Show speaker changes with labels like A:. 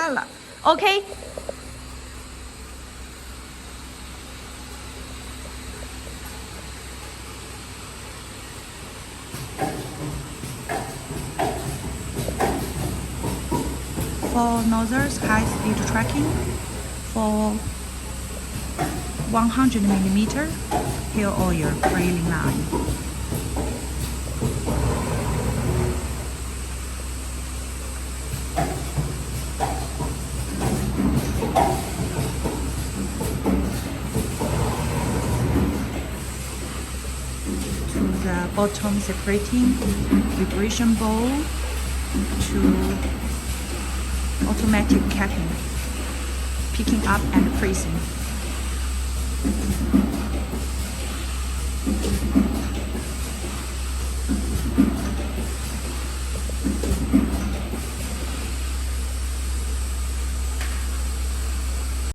A: 烂了。OK。For nozzles high-speed tracking, for 100mm hair oil drilling line. To the bottom separating vibration bowl to automatic capping, picking up and freezing.